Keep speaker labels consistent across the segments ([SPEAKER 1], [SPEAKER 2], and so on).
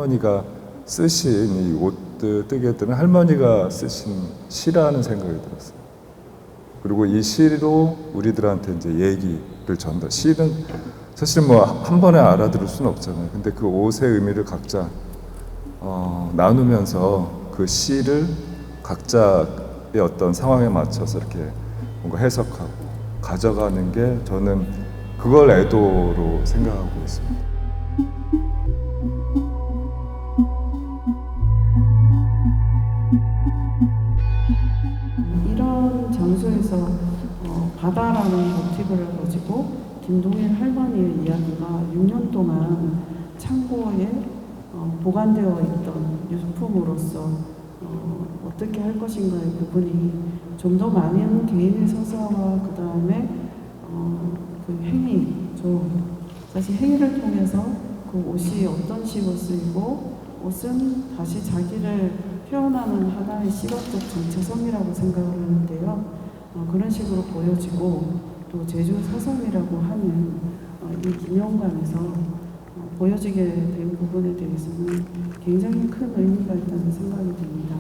[SPEAKER 1] 할머니가 쓰신 이 옷들 뜨개 뜨는 할머니가 쓰신 시라는 생각이 들었어요. 그리고 이 시로 우리들한테 이제 얘기를 전달. 시는 사실 뭐 한 번에 알아들을 수는 없잖아요. 근데 그 옷의 의미를 각자 나누면서 그 시를 각자의 어떤 상황에 맞춰서 이렇게 뭔가 해석하고 가져가는 게 저는 그걸 애도로 생각하고 있습니다.
[SPEAKER 2] 이런 장소에서 바다라는 모티브를 가지고 김동일 할머니의 이야기가 6년 동안 창고에 보관되어 있던 유품으로서 어떻게 할 것인가의 부분이 좀 더 많은 개인의 서사와 그 다음에 그 행위, 사실 행위를 통해서 그 옷이 어떤 식으로 쓰이고 옷은 다시 자기를 표현하는 하나의 시각적 정체성이라고 생각을 하는데요. 그런 식으로 보여지고 또 제주 사섬이라고 하는 이 기념관에서 보여지게 된 부분에 대해서는 굉장히 큰 의미가 있다는 생각이 듭니다.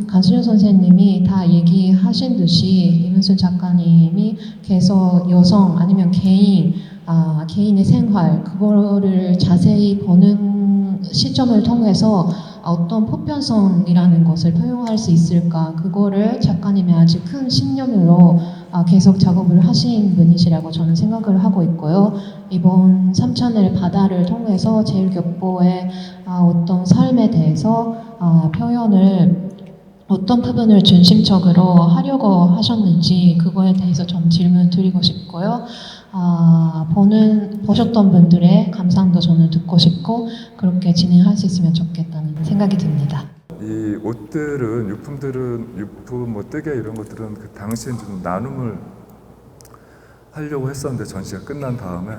[SPEAKER 3] 강신효 선생님이 다 얘기하신 듯이 이문순 작가님이 계속 여성 아니면 개인의 생활 그거를 자세히 보는 시점을 통해서 어떤 보편성이라는 것을 표현할 수 있을까 그거를 작가님이 아주 큰 신념으로 계속 작업을 하신 분이시라고 저는 생각을 하고 있고요. 이번 삼천을 바다를 통해서 제일교포의 어떤 삶에 대해서 표현을 어떤 부분을 중심적으로 하려고 하셨는지 그거에 대해서 좀 질문 드리고 싶고요. 보셨던 분들의 감상도 저는 듣고 싶고 그렇게 진행할 수 있으면 좋겠다는 생각이 듭니다.
[SPEAKER 1] 이 옷들은 유품 뭐 뜨개 이런 것들은 그 당시엔 좀 나눔을 하려고 했었는데 전시가 끝난 다음에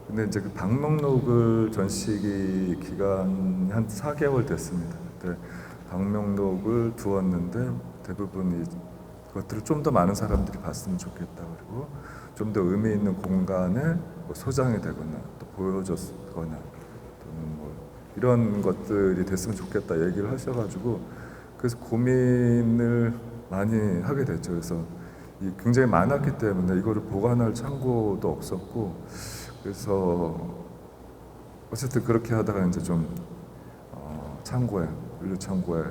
[SPEAKER 1] 근데 이제 그 방명록을 전시기 기간이 한 4개월 됐습니다. 그때 방명록을 두었는데 대부분 그것들을 좀 더 많은 사람들이 봤으면 좋겠다. 그리고 좀 더 의미 있는 공간에 뭐 소장이 되거나 또 보여줬거나 또는 뭐 이런 것들이 됐으면 좋겠다 얘기를 하셔가지고 그래서 고민을 많이 하게 됐죠. 그래서 굉장히 많았기 때문에 이거를 보관할 창고도 없었고 그래서 어쨌든 그렇게 하다가 이제 좀 물류창고에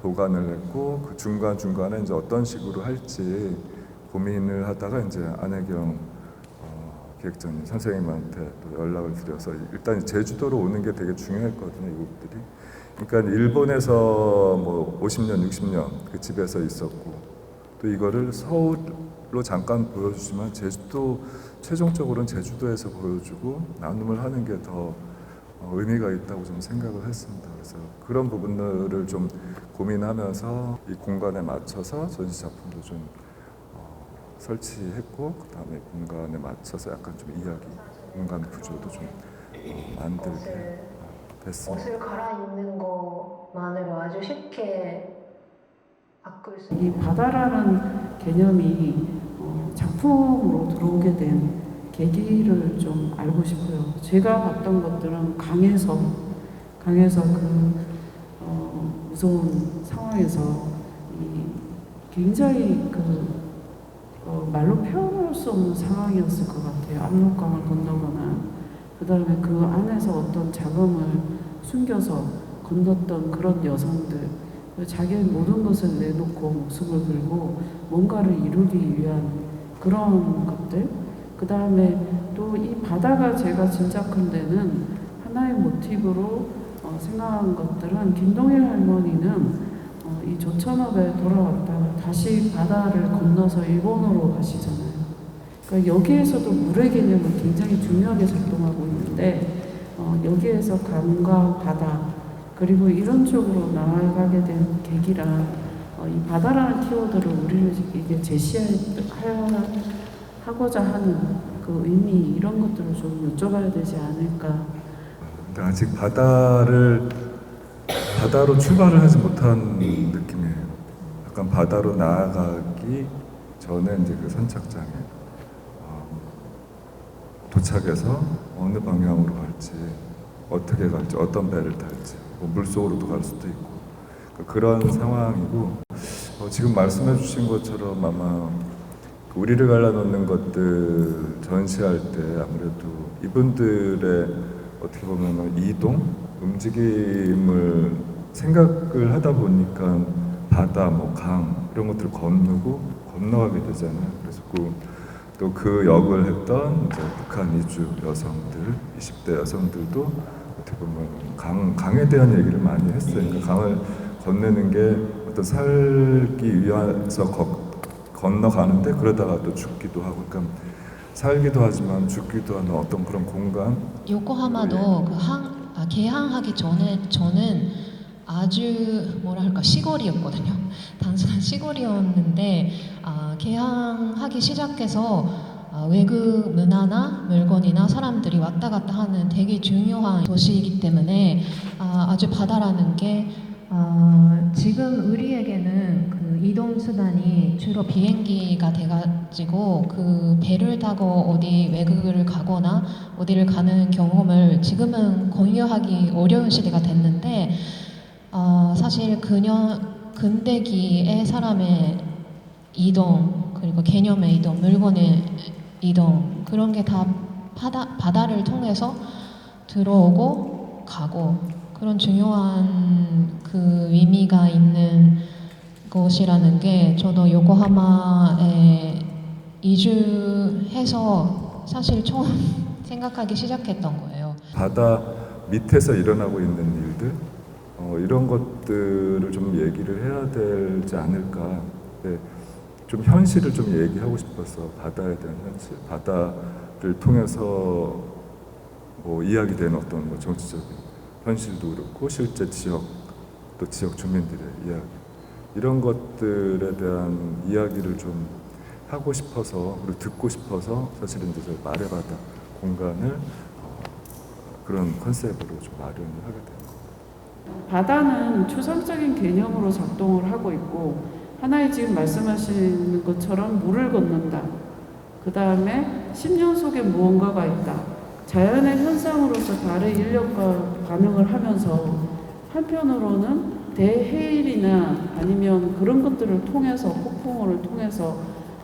[SPEAKER 1] 보관을 했고 그 중간중간에 이제 어떤 식으로 할지 고민을 하다가 이제 안혜경 기획자님 선생님한테 또 연락을 드려서 일단 제주도로 오는 게 되게 중요했거든요. 이곡들이. 그러니까 일본에서 뭐 50년, 60년 그 집에서 있었고 또 이거를 서울로 잠깐 보여주지만 제주도 최종적으로는 제주도에서 보여주고 나눔을 하는 게 더 의미가 있다고 좀 생각을 했습니다. 그래서 그런 부분들을 좀 고민하면서 이 공간에 맞춰서 전시 작품도 좀 설치했고 그 다음에 공간에 맞춰서 약간 좀 공간 구조도 좀 만들게 됐습니다.
[SPEAKER 4] 옷을 갈아입는 것만으로 아주 쉽게 바꿀 수
[SPEAKER 2] 이 바다라는 개념이 작품으로 들어오게 된 계기를 좀 알고 싶어요. 제가 봤던 것들은 강에서 그 무서운 상황에서 굉장히 말로 표현할 수 없는 상황이었을 것 같아요. 압록강을 건너거나 그 다음에 그 안에서 어떤 자금을 숨겨서 건넜던 그런 여성들 자기의 모든 것을 내놓고 목숨을 걸고 뭔가를 이루기 위한 그런 것들 그 다음에 또 이 바다가 제가 짐작한 데는 하나의 모티브로 생각한 것들은 김동일 할머니는 이 조천업에 돌아왔다가 다시 바다를 건너서 일본으로 가시잖아요. 그러니까 여기에서도 물의 개념은 굉장히 중요하게 작동하고 있는데 여기에서 강과 바다 그리고 이런 쪽으로 나아가게 된 계기라 이 바다라는 키워드를 우리를 이게 제시하고자 하는 그 의미 이런 것들을 좀 여쭤봐야 되지 않을까.
[SPEAKER 1] 근데 아직 바다로 출발을 하지 못한 느낌이에요. 약간 바다로 나아가기 전에 이제 그 선착장에 도착해서 어느 방향으로 갈지, 어떻게 갈지, 어떤 배를 탈지 뭐 물속으로도 갈 수도 있고 그런 상황이고 지금 말씀해 주신 것처럼 아마 우리를 갈라놓는 것들 전시할 때 아무래도 이분들의 어떻게 보면 이동, 움직임을 생각을 하다 보니까 바다, 뭐 강 이런 것들을 건너가게 되잖아요. 그래서 또 그 역을 했던 이제 북한 이주 여성들, 20대 여성들도 어떻게 보면 강에 대한 얘기를 많이 했어요. 그러니까 강을 건너는 게 어떤 살기 위해서 건너가는데 그러다가 또 죽기도 하고, 그러니까 살기도 하지만 죽기도 하는 어떤 그런 공간.
[SPEAKER 3] 요코하마도 개항하기 전에 저는 아주 뭐랄까 시골이었거든요. 단순한 시골이었는데 개항하기 시작해서 외국 문화나 물건이나 사람들이 왔다 갔다 하는 되게 중요한 도시이기 때문에 아주 바다라는 게 지금 우리에게는 그 이동 수단이 주로 비행기가 돼가지고 그 배를 타고 어디 외국을 가거나 어디를 가는 경험을 지금은 공유하기 어려운 시대가 됐는데 사실 근대기의 사람의 이동 그리고 개념의 이동, 물건의 이동 그런 게 다 바다를 통해서 들어오고 가고 그런 중요한 그 의미가 있는 곳이라는 게 저도 요코하마에 이주해서 사실 처음 생각하기 시작했던 거예요.
[SPEAKER 1] 바다 밑에서 일어나고 있는 일들 이런 것들을 좀 얘기를 해야 되지 않을까. 네, 좀 현실을 좀 얘기하고 싶어서 바다에 대한 현실, 바다를 통해서 뭐 이야기되는 어떤 뭐 정치적인 현실도 그렇고 실제 지역 또 지역 주민들의 이야기 이런 것들에 대한 이야기를 좀 하고 싶어서 그리고 듣고 싶어서 사실은 이제 저희 말의 바다 공간을 그런 컨셉으로 좀 마련을 하게 된 거예요.
[SPEAKER 2] 바다는 추상적인 개념으로 작동을 하고 있고 하나의 지금 말씀하시는 것처럼 물을 건넌다. 그 다음에 10년 속에 무언가가 있다. 자연의 현상으로서 달의 인력과 반응을 하면서 한편으로는 대해일이나 아니면 그런 것들을 통해서 폭풍우를 통해서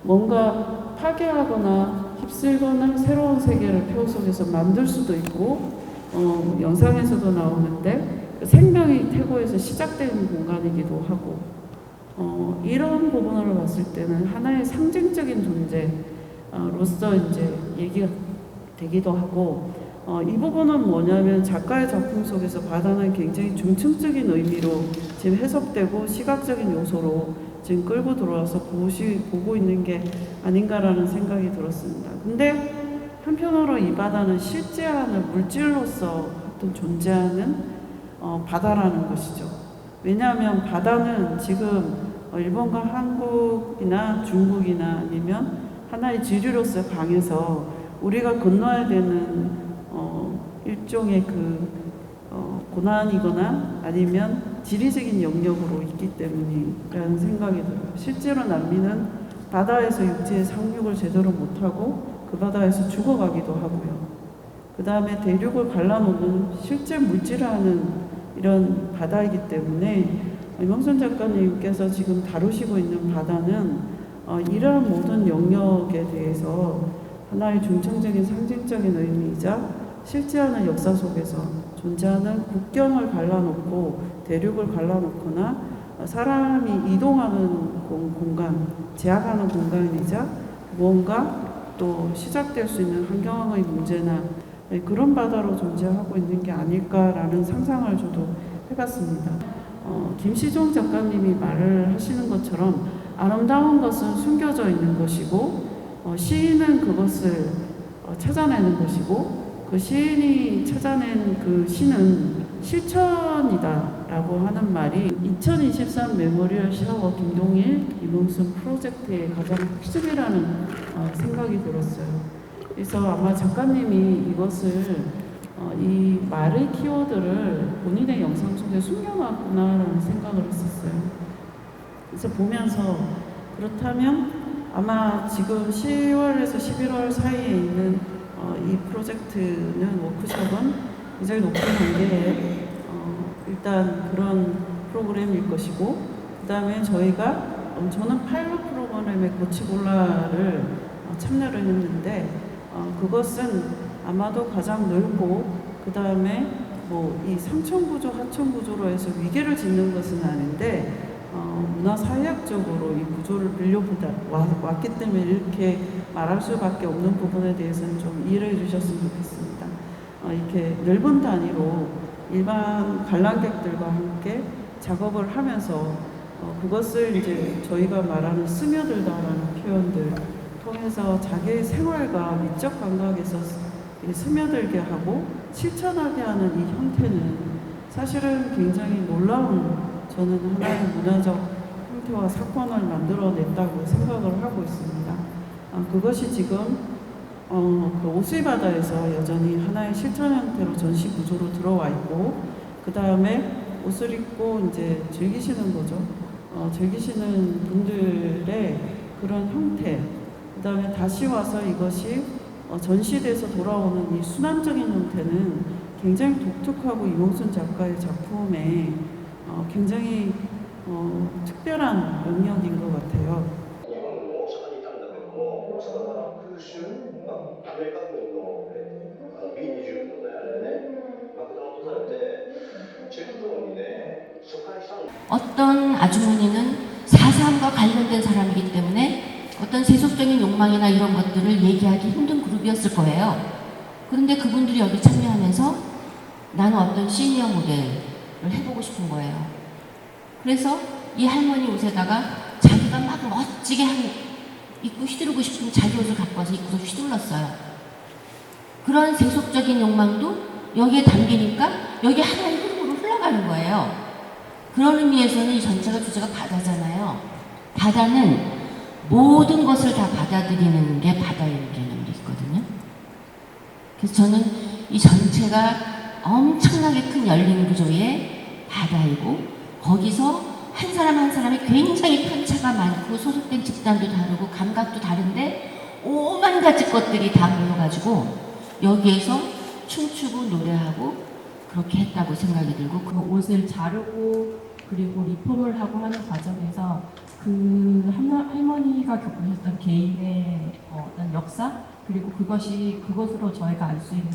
[SPEAKER 2] 뭔가 파괴하거나 휩쓸거나 새로운 세계를 표 속에서 만들 수도 있고 영상에서도 나오는데 생명이 태고에서 시작되는 공간이기도 하고 이런 부분으로 봤을 때는 하나의 상징적인 존재로서 이제 얘기가 되기도 하고 이 부분은 뭐냐면 작가의 작품 속에서 바다는 굉장히 중층적인 의미로 지금 해석되고 시각적인 요소로 지금 끌고 들어와서 보고 있는 게 아닌가라는 생각이 들었습니다. 근데 한편으로 이 바다는 실제하는 물질로서 어떤 존재하는 바다라는 것이죠. 왜냐하면 바다는 지금 일본과 한국이나 중국이나 아니면 하나의 지류로서 강해서 우리가 건너야 되는 일종의 고난이거나 아니면 지리적인 영역으로 있기 때문이라는 생각이 들어요. 실제로 난민은 바다에서 육지의 상륙을 제대로 못하고 그 바다에서 죽어가기도 하고요. 그 다음에 대륙을 갈라놓는 실제 물질하는 이런 바다이기 때문에 이명선 작가님께서 지금 다루시고 있는 바다는 이러한 모든 영역에 대해서 하나의 중층적인 상징적인 의미이자 실제하는 역사 속에서 존재하는 국경을 갈라놓고 대륙을 갈라놓거나 사람이 이동하는 공간, 제약하는 공간이자 무언가 또 시작될 수 있는 환경의 문제나 그런 바다로 존재하고 있는 게 아닐까라는 상상을 저도 해봤습니다. 김시종 작가님이 말을 하시는 것처럼 아름다운 것은 숨겨져 있는 것이고 시인은 그것을 찾아내는 것이고 그 시인이 찾아낸 그 시는 실천이다 라고 하는 말이 2023 메모리얼 샤워 김동일 이문순 프로젝트의 가장 핵심이라는 생각이 들었어요. 그래서 아마 작가님이 이것을 이 말의 키워드를 본인의 영상 속에 숨겨놨구나라는 생각을 했었어요. 그래서 보면서 그렇다면 아마 지금 10월에서 11월 사이에 있는 이 프로젝트는 워크숍은 굉장히 높은 단계에 일단 그런 프로그램일 것이고, 그 다음에 저는 파일럿 프로그램의 고치골라를 참여를 했는데, 그것은 아마도 가장 넓고, 그 다음에 뭐 이 상층구조, 하층구조로 해서 위계를 짓는 것은 아닌데, 문화사회학적으로 이 구조를 밀려보다 왔기 때문에 이렇게 말할 수밖에 없는 부분에 대해서는 좀 이해를 해주셨으면 좋겠습니다. 이렇게 넓은 단위로 일반 관람객들과 함께 작업을 하면서 그것을 이제 저희가 말하는 스며들다라는 표현들 통해서 자기의 생활과 미적 감각에서 스며들게 하고 실천하게 하는 이 형태는 사실은 굉장히 놀라운, 저는 하나의 문화적 형태와 사건을 만들어냈다고 생각을 하고 있습니다. 그것이 지금 그 오수이바다에서 여전히 하나의 실천 형태로 전시 구조로 들어와 있고, 그 다음에 옷을 입고 이제 즐기시는 거죠. 즐기시는 분들의 그런 형태, 그 다음에 다시 와서 이것이 전시돼서 돌아오는 이 순환적인 형태는 굉장히 독특하고 이몽순 작가의 작품에 굉장히 특별한 영역인 것 같아요.
[SPEAKER 5] 日本も大阪にいたんだけども、大阪から空襲、アメリカ軍のB-20のね、あれでね、爆弾落とされて、チェックゾーンにね、疎開したんだ。
[SPEAKER 6] 어떤 아주머니는 4.3과 관련된 사람이기 때문에 어떤 세속적인 욕망이나 이런 것들을 얘기하기 힘든 그룹이었을 거예요. 그런데 그분들이 여기 참여하면서 나는 어떤 시니어 모델을 해보고 싶은 거예요. 그래서 이 할머니 옷에다가 자기가 막 멋지게 입고 휘두르고 싶은 자기 옷을 갖고 와서 입고서 휘둘렀어요. 그런 세속적인 욕망도 여기에 담기니까 여기 하나의 흐름으로 흘러가는 거예요. 그런 의미에서는 이 전체가 주제가 바다잖아요. 바다는 모든 것을 다 받아들이는 게 바다의 개념이 있거든요. 그래서 저는 이 전체가 엄청나게 큰 열린 구조의 바다이고, 거기서 한 사람 한 사람이 굉장히 편차가 많고 소속된 집단도 다르고 감각도 다른데 오만 가지 것들이 다 모여가지고 여기에서 춤추고 노래하고 그렇게 했다고 생각이 들고,
[SPEAKER 7] 그 옷을 자르고 그리고 리폼을 하고 하는 과정에서 그 할머니가 겪으셨던 개인의 어떤 역사, 그리고 그것으로 저희가 알 수 있는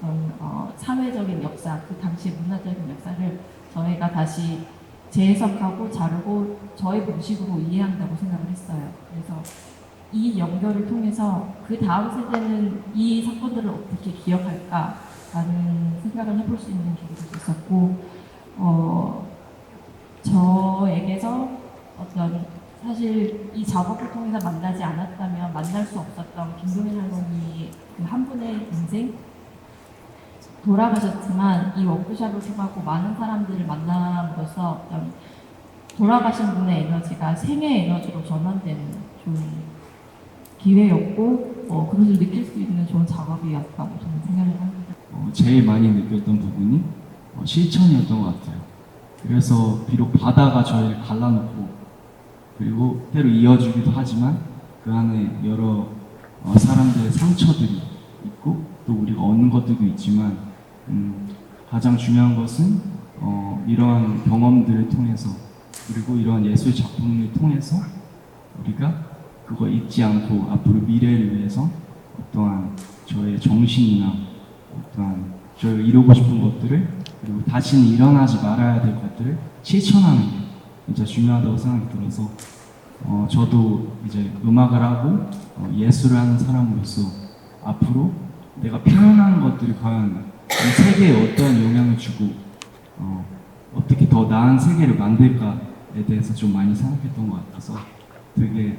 [SPEAKER 7] 어떤 사회적인 역사, 그 당시 문화적인 역사를 저희가 다시 재해석하고 자르고 저희 방식으로 이해한다고 생각을 했어요. 그래서 이 연결을 통해서 그 다음 세대는 이 사건들을 어떻게 기억할까라는 생각을 해볼 수 있는 계기도 있었고, 저에게서 어떤 사실 이 작업을 통해서 만나지 않았다면 만날 수 없었던 김동현 할머니 그 한 분의 인생, 돌아가셨지만 이 워크숍을 통하고 많은 사람들을 만남으로써 어떤 돌아가신 분의 에너지가 생의 에너지로 전환되는 좋은 기회였고, 그것을 느낄 수 있는 좋은 작업이었다고 저는 생각을 합니다.
[SPEAKER 8] 제일 많이 느꼈던 부분이 실천이었던 것 같아요. 그래서 비록 바다가 저희를 갈라놓고 그리고 때로 이어주기도 하지만 그 안에 여러 사람들의 상처들이 있고 또 우리가 얻는 것들도 있지만 가장 중요한 것은 이러한 경험들을 통해서 그리고 이러한 예술 작품을 통해서 우리가 그거 잊지 않고 앞으로 미래를 위해서 어떠한 저의 정신이나 어떠한 저희가 이루고 싶은 것들을 그리고 다시는 일어나지 말아야 될 것들을 실천하는 게 진짜 중요하다고 생각이 들어서 저도 이제 음악을 하고 예술을 하는 사람으로서 앞으로 내가 표현하는 것들이 과연 이 세계에 어떠한 영향을 주고 어떻게 더 나은 세계를 만들까에 대해서 좀 많이 생각했던 것 같아서 되게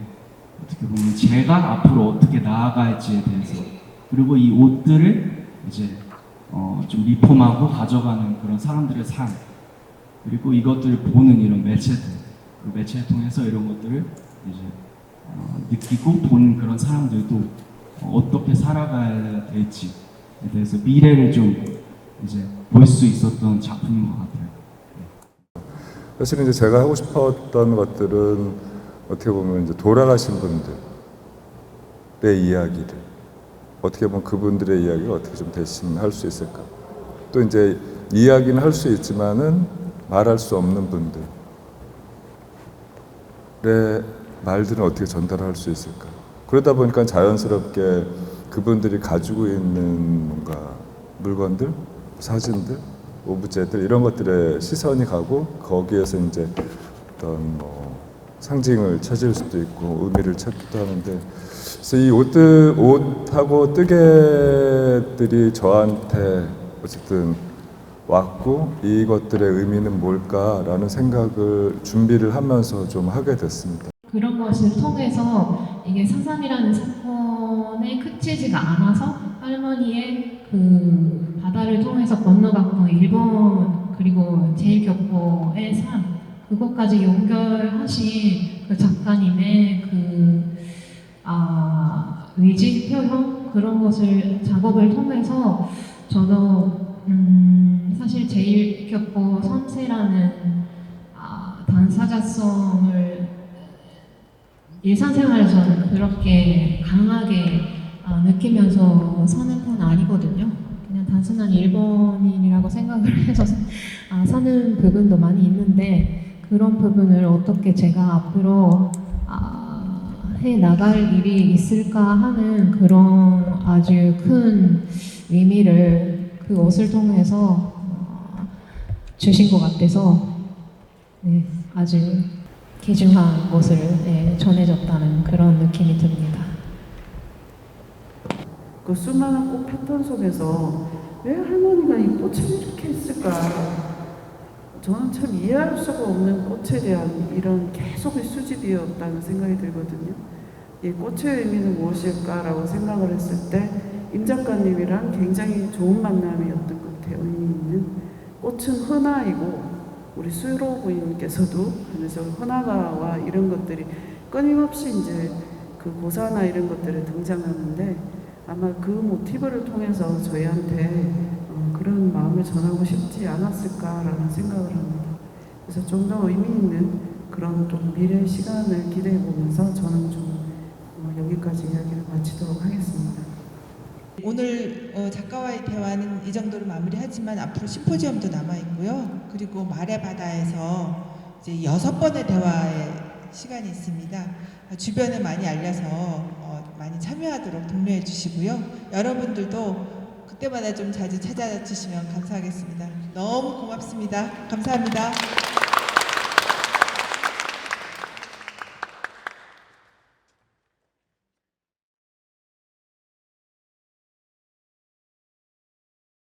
[SPEAKER 8] 어떻게 보면 제가 앞으로 어떻게 나아갈지에 대해서 그리고 이 옷들을 이제 좀 리폼하고 가져가는 그런 사람들의 삶 그리고 이것들을 보는 이런 매체들 그 매체를 통해서 이런 것들을 이제 느끼고 보는 그런 사람들도 어떻게 살아가야 될지에 대해서 미래를 좀 이제 볼 수 있었던 작품인 것 같아요.
[SPEAKER 1] 사실은 이제 제가 하고 싶었던 것들은 어떻게 보면 이제 돌아가신 분들의 이야기들 어떻게 보면 그분들의 이야기를 어떻게 좀 대신할 수 있을까. 또 이제 이야기는 할 수 있지만은 말할 수 없는 분들의 말들은 어떻게 전달할 수 있을까? 그러다 보니까 자연스럽게 그분들이 가지고 있는 뭔가 물건들, 사진들, 오브제들 이런 것들에 시선이 가고 거기에서 이제 어떤 뭐 상징을 찾을 수도 있고 의미를 찾기도 하는데, 그래서 이 옷하고 뜨개들이 저한테 어쨌든 왔고 이것들의 의미는 뭘까라는 생각을 준비를 하면서 좀 하게 됐습니다.
[SPEAKER 3] 그런 것을 통해서 이게 4.3이라는 사건에 그치지가 않아서 할머니의 그 바다를 통해서 건너갔던 일본 그리고 제1교포의 삶 그것까지 연결하신 그 작가님의 그 의지 표현 그런 것을 작업을 통해서 저도 사실 제1교포 3세라는 당사자성을 일상생활에서는 그렇게 강하게 느끼면서 사는 편 아니거든요. 그냥 단순한 일본인이라고 생각을 해서 사는 부분도 많이 있는데 그런 부분을 어떻게 제가 앞으로 해 나갈 일이 있을까 하는 그런 아주 큰 의미를 그 옷을 통해서 주신 것 같아서 네, 아주 귀중한 것을 전해졌다는 그런 느낌이 듭니다.
[SPEAKER 2] 그 수많은 꽃 패턴 속에서 왜 할머니가 이 꽃을 이렇게 했을까? 저는 참 이해할 수가 없는 꽃에 대한 이런 계속의 수집이었다는 생각이 들거든요. 이 꽃의 의미는 무엇일까라고 생각을 했을 때 임 작가님이랑 굉장히 좋은 만남이었던 것 같아요. 의미 있는 꽃은 흔화이고 우리 수로 부인께서도 그래서 흔화가와 이런 것들이 끊임없이 이제 그 고사나 이런 것들에 등장하는데 아마 그 모티브를 통해서 저희한테 그런 마음을 전하고 싶지 않았을까라는 생각을 합니다. 그래서 좀 더 의미 있는 그런 좀 미래 시간을 기대해 보면서 저는 좀 여기까지 이야기를 마치도록 하겠습니다.
[SPEAKER 9] 오늘 작가와의 대화는 이 정도로 마무리하지만 앞으로 심포지엄도 남아 있고요. 그리고 말의 바다에서 이제 6번의 대화의 시간이 있습니다. 주변에 많이 알려서 많이 참여하도록 독려해 주시고요. 여러분들도 그때마다 좀 자주 찾아주시면 감사하겠습니다. 너무 고맙습니다. 감사합니다.